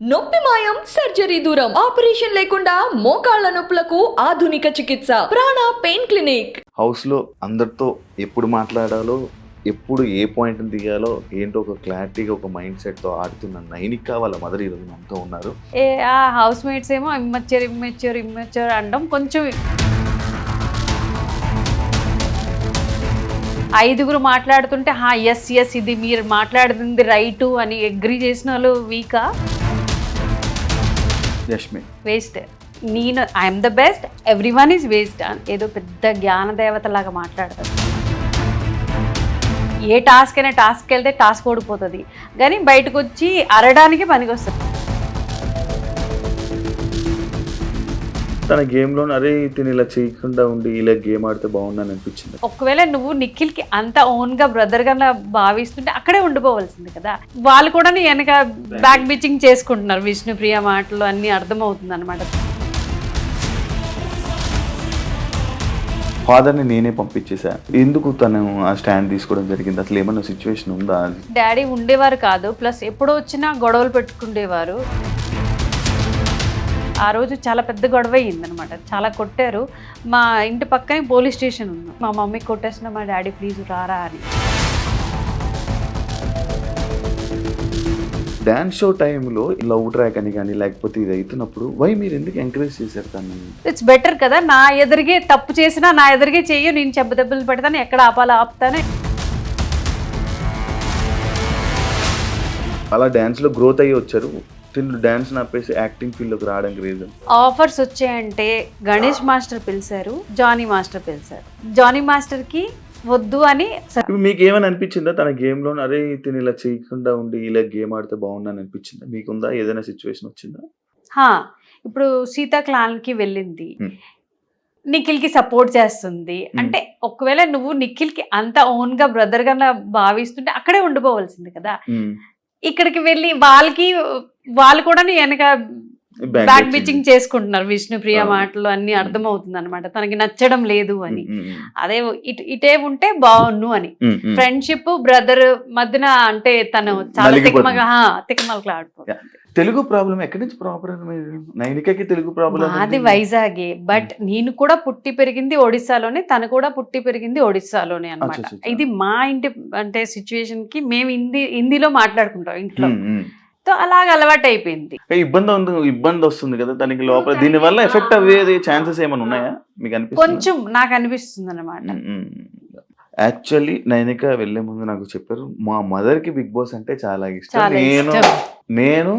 నొప్పి మాయం సర్జరీ దూరం ఆపరేషన్ లేకుండా మోకాళ్ల నొప్పులకు ఆధునిక చికిత్స ప్రాణ పెయిన్ క్లినిక్. హౌస్ లో అందరితో ఎప్పుడు మాట్లాడాలో, ఎప్పుడు ఏ పాయింట్ దిగాలో ఏంటో ఒక క్లారిటీగా ఒక మైండ్ సెట్ తో ఆడుతున్న నైనిక వాళ్ళ మదర్ ఈరోజు మనతో ఉన్నారు. ఆ హౌస్ మేట్స్ ఏమో ఇమ్మెచ్యూర్ అనడం, కొంచెం ఐదుగురు మాట్లాడుతుంటే ఎస్ ఇది మీరు మాట్లాడుతుంది రైటు అని అగ్రి చేసిన వాళ్ళు వీకా, వేస్ట్. నేను I'm the best, everyone is waste. ఏదో పెద్ద జ్ఞానదేవత లాగా మాట్లాడతారు. ఏ టాస్క్ అయినా టాస్క్కి వెళ్తే టాస్క్ ఓడిపోతుంది, కానీ బయటకు వచ్చి అరడానికి పనికొస్తుంది. తన గేమ్లో అరే తిని ఇలా చేయకుండా ఉండి ఇలా గేమ్ ఆడితే బాగుందని అనిపించింది. ఒకవేళ నువ్వు నిఖిల్కి అంత ఓన్గా బ్రదర్గా భావిస్తుంటే అక్కడే ఉండిపోవాల్సింది కదా. వాళ్ళు కూడా వెనక బ్యాక్ బిచ్చింగ్ చేసుకుంటున్నారు. విష్ణుప్రియ మాటలు అన్నీ అర్థమవుతుంది అనమాట. ఫాదర్ని నేనే పంపించేసా. ఎందుకు తను ఆ స్టాండ్ తీసుకోవడం జరిగింది? అసలు ఏమన్నా సిచ్యువేషన్ ఉందా? డాడీ ఉండేవారు కాదు, ప్లస్ ఎప్పుడో వచ్చినా గొడవలు పెట్టుకుండేవారు. ఆ రోజు చాలా పెద్ద గొడవ అయ్యిందనమాట, చాలా కొట్టారు. మా ఇంటి పక్కనే పోలీస్ స్టేషన్ ఉంది. మా మమ్మీ కొట్టేసిన మా డాడీ ప్లీజ్ రారా అని. డాన్స్ షో టైంలో లవ్ ట్రాక్ అని కానీ లేకపోతే ఇది అవుతున్నప్పుడు మీరు ఎందుకు ఎంకరేజ్ చేశారు తను? ఇట్స్ బెటర్ కదా, నా ఎదురుగే తప్పు చేసినా నా ఎదురుగే చెయ్యి, నేను దెబ్బలు పెడతాను, ఎక్కడ ఆపాలో ఆపుతాను. అలా డాన్స్లో గ్రోత్ అయ్యి వచ్చారు. డాన్స్ ఆపేసి యాక్టింగ్ ఫీల్డ్లోకి రావడానికి రీజన్? ఆఫర్స్ వచ్చాయంటే గణేష్ మాస్టర్ పిలిచారు, జానీ మాస్టర్ పిలిచారు. జానీ మాస్టర్కి వద్దు అని. మీకు ఏమని అనిపించిందా తన గేమ్లో అరే తిని ఇలా చేయకుండా ఉండి ఇలా గేమ్ ఆడితే బాగుందని అనిపించిందా? మీకుందా ఏదైనా సిచ్యువేషన్ వచ్చిందా? ఇప్పుడు సీతా క్లాన్కి వెళ్ళింది, నిఖిల్కి సపోర్ట్ చేస్తుంది అంటే, ఒకవేళ నువ్వు నిఖిల్కి అంత ఓన్గా బ్రదర్గా భావిస్తుంటే అక్కడే ఉండిపోవాల్సింది కదా. ఇక్కడికి వెళ్ళి వాళ్ళు కూడా వెనక బ్యాక్ బిచ్చింగ్ చేసుకుంటున్నారు. విష్ణుప్రియ మాటలు అన్ని అర్థమవుతుంది అనమాట, తనకి నచ్చడం లేదు అని. అదే ఇటే ఉంటే బాగున్ను అని. ఫ్రెండ్షిప్ బ్రదర్ మధ్యన అంటే తను చాలా తిక్కమలకలాడిపోతుంది. తెలుగు ప్రాబ్లం ఎక్కడి నుంచి? ప్రాపర్ నైనికకి తెలుగు ప్రాబ్లం అది వైజాగే, బట్ నేను కూడా పుట్టి పెరిగింది ఒడిస్సాలోనే, తను కూడా పుట్టి పెరిగింది ఒడిస్సాలోనే అనమాట. ఇది మా ఇంటి అంటే సిచ్యువేషన్ కి మేము హిందీలో మాట్లాడుకుంటాం ఇంట్లో, అలాగ అలవాటు అయిపోయింది. ఇబ్బంది వస్తుంది కదా తనకి లోపల. దీని వల్ల ఎఫెక్ట్ అయ్యేది ఛాన్సెస్ ఏమైనా ఉన్నాయా మీకు అనిపిస్తుంది? కొంచెం నాకు అనిపిస్తుంది అనమాట. యాక్చువల్లీ నైనిక వెళ్లే ముందు నాకు చెప్పారు మా మదర్ కి బిగ్ బాస్ అంటే చాలా ఇష్టం. నేను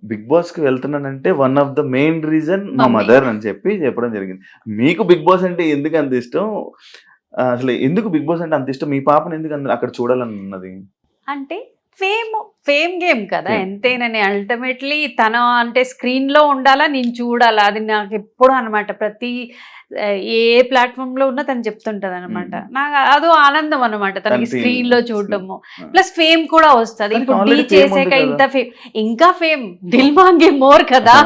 బిగ్ బాస్ కి వెళ్తున్నానంటే one of the main reason మా మదర్ అని చెప్పడం జరిగింది. మీకు బిగ్ బాస్ అంటే ఎందుకు అంత ఇష్టం? అసలు ఎందుకు బిగ్ బాస్ అంటే అంత ఇష్టం? మీ పాపను ఎందుకు అక్కడ చూడాలని ఉన్నది? అంటే ఫేమ్ గేమ్ కదా ఎంతైనా. అల్టిమేట్లీ తను అంటే స్క్రీన్ లో ఉండాలా, నేను చూడాలా, అది నాకు ఎప్పుడు అనమాట. ప్రతి ఏ ప్లాట్ఫామ్ లో ఉన్నా తను చెప్తుంటది అనమాట. నాకు అదో ఆనందం అనమాట తనకి స్క్రీన్ లో చూడటము. ప్లస్ ఫేమ్ కూడా వస్తుంది. ఇప్పుడు డీ చేసాక ఇంత ఫేమ్, ఇంకా ఫేమ్ దిల్ మాంగే మోర్ కదా.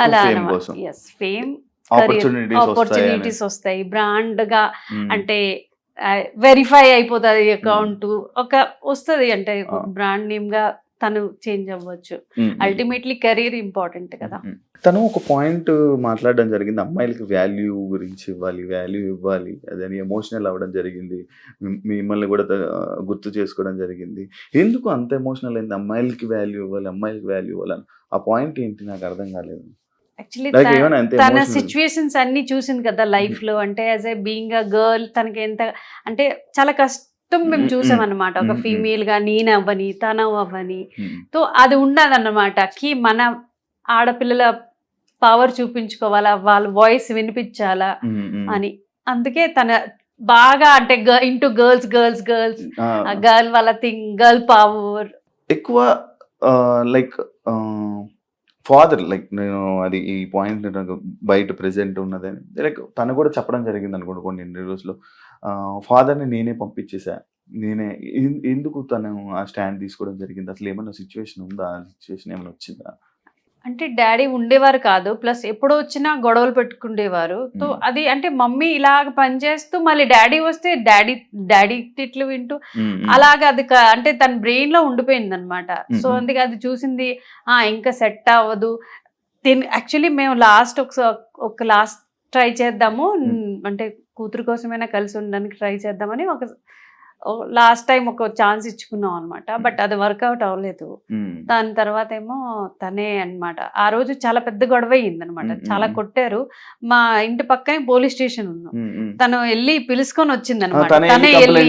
అలా అనమాట. ఫేమ్, ఆపర్చునిటీస్ వస్తాయి, బ్రాండ్ గా అంటే వెరిఫై అయిపోతుంది అకౌంట్, ఒక వస్తుంది అంటే బ్రాండ్ నేమ్ గా తను చేంజ్ అవ్వచ్చు. అల్టిమేట్లీ కెరీర్ ఇంపార్టెంట్ కదా. తను ఒక పాయింట్ మాట్లాడడం జరిగింది, అమ్మాయిలకి వాల్యూ గురించి వాల్యూ ఇవ్వాలి అదని ఎమోషనల్ అవ్వడం జరిగింది. మిమ్మల్ని కూడా గుర్తు చేసుకోవడం జరిగింది. ఎందుకు అంత ఎమోషనల్ అయింది? అమ్మాయిలకి వాల్యూ ఇవ్వాలి ఆ పాయింట్ ఏంటి నాకు అర్థం కాలేదు. యాక్చువల్లీ తన సిచ్యువేషన్స్ అన్ని చూసింది కదా లైఫ్ లో. అంటే as a being a girl తనకి ఎంత అంటే చాలా కష్టం మేము చూసాం అనమాట. ఒక ఫీమేల్ గా నేను అవ్వని, తను అవ్వని, తో అది ఉండదన్నమాట. కి మన ఆడపిల్లల పవర్ చూపించుకోవాలా, వాళ్ళ వాయిస్ వినిపించాలా అని. అందుకే తన బాగా అంటే ఇంటూ గర్ల్స్ గర్ల్ వాళ్ళ గర్ల్ పవర్ ఎక్కువ. లైక్ ఫాదర్ నేను అది ఈ పాయింట్ బయట ప్రెసెంట్ ఉన్నదని లైక్ తను కూడా చెప్పడం జరిగింది అనుకోండి కొన్ని ఇంటర్వ్యూస్లో. ఫాదర్ని నేనే పంపించేసా, ఎందుకు తను ఆ స్టాండ్ తీసుకోవడం జరిగింది? అసలు ఏమన్నా సిచ్యువేషన్ ఉందా? ఆ సిచ్యువేషన్ ఏమైనా వచ్చిందా? అంటే డాడీ ఉండేవారు కాదు, ప్లస్ ఎప్పుడు వచ్చినా గొడవలు పెట్టుకుండేవారు. సో అది అంటే మమ్మీ ఇలాగ పనిచేస్తూ మళ్ళీ డాడీ వస్తే డాడీ తిట్లు వింటూ అలాగా అది అంటే తన బ్రెయిన్ లో ఉండిపోయింది అనమాట. సో అందుకే అది చూసింది ఇంకా సెట్ అవ్వదు. యాక్చువల్లీ మేము ఒక లాస్ట్ ట్రై చేద్దాము, అంటే కూతురు కోసమైనా కలిసి ఉండడానికి ట్రై చేద్దామని ఒక లాస్ట్ టైం ఒక ఛాన్స్ ఇచ్చుకున్నాం అనమాట. బట్ అది వర్కౌట్ అవ్వలేదు. దాని తర్వాత ఏమో తనే అన్నమాట. ఆ రోజు చాలా పెద్ద గొడవ అయ్యింది అనమాట. చాలా కొట్టారు. మా ఇంటి పక్కనే పోలీస్ స్టేషన్ ఉన్నాం. తను వెళ్ళి పిలుచుకొని వచ్చింది అనమాట. తనే వెళ్ళి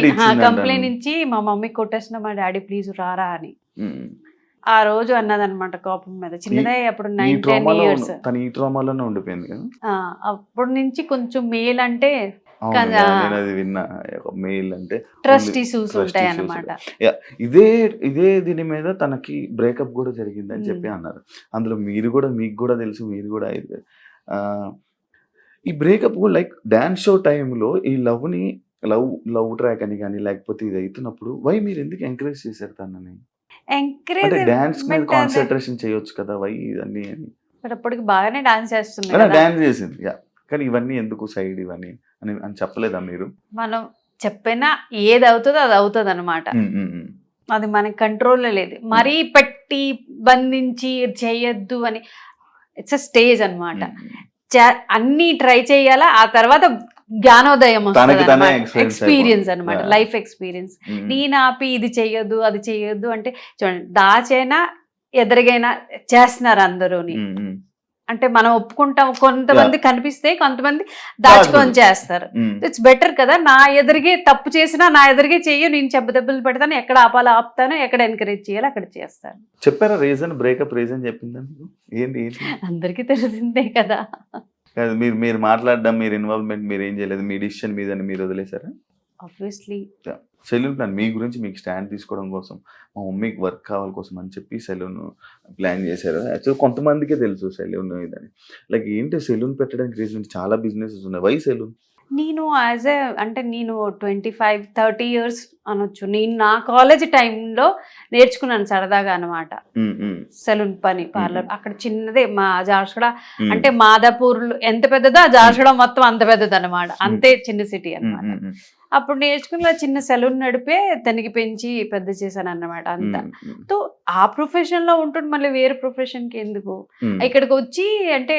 కంప్లైంట్ ఇచ్చి మా మమ్మీ కొట్టేసిన, మా డాడీ ప్లీజ్ రారా అని ఆ రోజు అన్నదన్నమాట కోపం మీద. చిన్నదే అప్పుడు 9-10 years. అప్పటి నుంచి కొంచెం మేల్ అంటే ట్రస్ట్ ఇష్యూస్ ఉంటాయి అన్నమాట. ఇదే దీని మీద తనకి బ్రేకప్ కూడా జరిగింది అని చెప్పి అన్నారు. అందులో మీకు కూడా తెలుసు, మీరు కూడా ఈ బ్రేకప్ లైక్ డాన్స్ షో టైంలో ఈ లవ్ ట్రాక్ అని కానీ లేకపోతే ఇది అవుతున్నప్పుడు మీరు ఎందుకు ఎంకరేజ్ చేశారు తనని? డాన్స్ మీద కాన్సన్ట్రేషన్ చేయొచ్చు కదా, ఇవన్నీ అని. అప్పటికి బాగానే డాన్స్ చేస్తుంది, డాన్స్ చేసింది, కానీ ఇవన్నీ ఎందుకు సైడ్ ఇవన్నీ అని చెప్పలేదా మీరు? మనం చెప్పినా ఏది అవుతుందో అది అవుతుంది అనమాట. అది మనకి కంట్రోల్లో లేదు. మరీ పెట్టి బంధించి చేయొద్దు అని. ఇట్స్ అ స్టేజ్ అనమాట. అన్ని ట్రై చేయాలా, ఆ తర్వాత జ్ఞానోదయం వస్తుంది, ఎక్స్పీరియన్స్ అనమాట, లైఫ్ ఎక్స్పీరియన్స్. నేను ఆపి ఇది చెయ్యొద్దు అది చెయ్యొద్దు అంటే చూడండి, దాచైనా ఎదురుగైనా చేస్తున్నారు అందరూని. అంటే మనం ఒప్పుకుంటాం, కొంతమంది కనిపిస్తే కొంతమంది దాచుకొని చేస్తారు. ఇట్స్ బెటర్ కదా, నా ఎదురుగే తప్పు చేసినా నా ఎదురుగే చెయ్యి, నేను దెబ్బలు పెడతాను, ఎక్కడ ఆపాలో ఆపుతాను, ఎక్కడ ఎంకరేజ్ చేయాలో అక్కడ చేస్తాను. చెప్పారా రీజన్, బ్రేకప్ రీజన్ చెప్పిందా? ఏంటి అందరికీ తెలిసిందే కదా. మీరు మాట్లాడడం, మీరు ఇన్వాల్వ్మెంట్ మీరు ఏం చేయలేదు, మీ డిసిషన్ మీద మీరు వదిలేసారా? ఆబ్వియస్లీ సెలూన్ ప్లాన్ మీ గురించి మీకు స్టాండ్ తీసుకోవడం కోసం, మా మమ్మీకి వర్క్ కావాలి కోసం అని చెప్పి సెలూన్ ప్లాన్ చేశారు. యాక్చువల్ కొంతమందికే తెలుసు సెలూన్ ఇదని. లైక్ ఏంటి సెలూన్ పెట్టడానికి రీజన్? చాలా బిజినెసెస్ ఉన్నాయి, వై సెలూన్? నేను నేను 25-30 years అనొచ్చు. నేను నా కాలేజ్ టైంలో నేర్చుకున్నాను సరదాగా అనమాట సెలూన్ పని, పార్లర్. అక్కడ చిన్నదే మా జార్షడ, అంటే మాదాపూర్ ఎంత పెద్దదో ఆ జార్షడ మొత్తం అంత పెద్దది అనమాట, అంతే చిన్న సిటీ అనమాట. అప్పుడు నేర్చుకున్న చిన్న సెలూన్ నడిపే తనకి పెంచి పెద్ద చేశాను అన్నమాట అంతా. సో ఆ ప్రొఫెషన్ లో ఉంటుండే మళ్ళీ వేరే ప్రొఫెషన్ కి ఎందుకు, ఇక్కడికి వచ్చి అంటే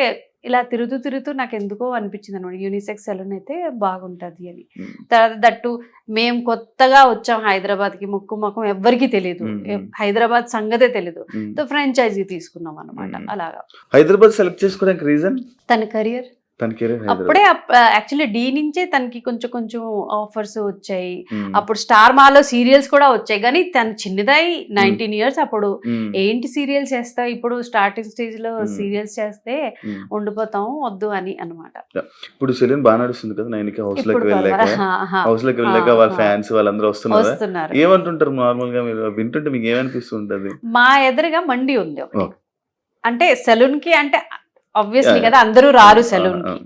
ఇలా తిరుగుతూ నాకు ఎందుకో అనిపించింది అనమాట, యూనిసెక్స్ సెలూన్ అయితే బాగుంటది అని. తర్వాత దట్టు మేము కొత్తగా వచ్చాం హైదరాబాద్ కి, ముఖం ఎవ్వరికి తెలియదు, హైదరాబాద్ సంగతే తెలీదు. సో ఫ్రాంచైజీ తీసుకున్నాం అనమాట. అలాగా హైదరాబాద్ సెలెక్ట్ చేసుకోవడానికి రీజన్ తన కెరియర్. అప్పుడే యాక్చువల్లీ డీ నుంచే తనకి కొంచెం ఆఫర్స్ వచ్చాయి. అప్పుడు స్టార్ మాలో సీరియల్స్ కూడా వచ్చాయి, కానీ తను చిన్నదై 19 years అప్పుడు ఏంటి సీరియల్స్ చేస్తావు, ఇప్పుడు స్టార్టింగ్ స్టేజ్ లో సీరియల్స్ చేస్తే ఉండిపోతాం వద్దు అని అనమాట. ఇప్పుడు సెలూన్ బాగా నడుస్తుంది కదా, నైనిక హౌస్ లోకి వెళ్ళాక వాళ్ళ ఫ్యాన్స్ వాళ్ళందరూ వస్తున్నారు. ఏమంటుంటారు నార్మల్ గా మీరు వింటుంటే మీకు ఏమనిపిస్తుంటది? మా ఎదురుగా మండి ఉంది ఒకటి, అంటే సెలూన్ కి అంటే ఆబ్వియస్లీ కదా అందరూ రారు సెలూన్ కి.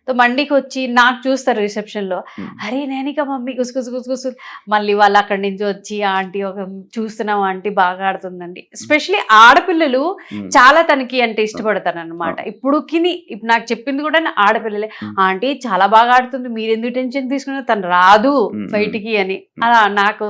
సో మండికి వచ్చి నాకు చూస్తారు రిసెప్షన్ లో, అరే నైనిక మమ్మీ గుసు మళ్ళీ వాళ్ళు అక్కడి నుంచి వచ్చి ఆంటీ ఒక చూస్తున్నాం ఆంటీ బాగా ఆడుతుందండి. ఎస్పెషలీ ఆడపిల్లలు చాలా తనకి అంటే ఇష్టపడతారు అనమాట. ఇప్పుడు నాకు చెప్పింది కూడా ఆడపిల్లలే, ఆంటీ చాలా బాగా ఆడుతుంది, మీరు ఎందుకు టెన్షన్ తీసుకున్నారు, తను రాదు బయటికి అని. అలా నాకు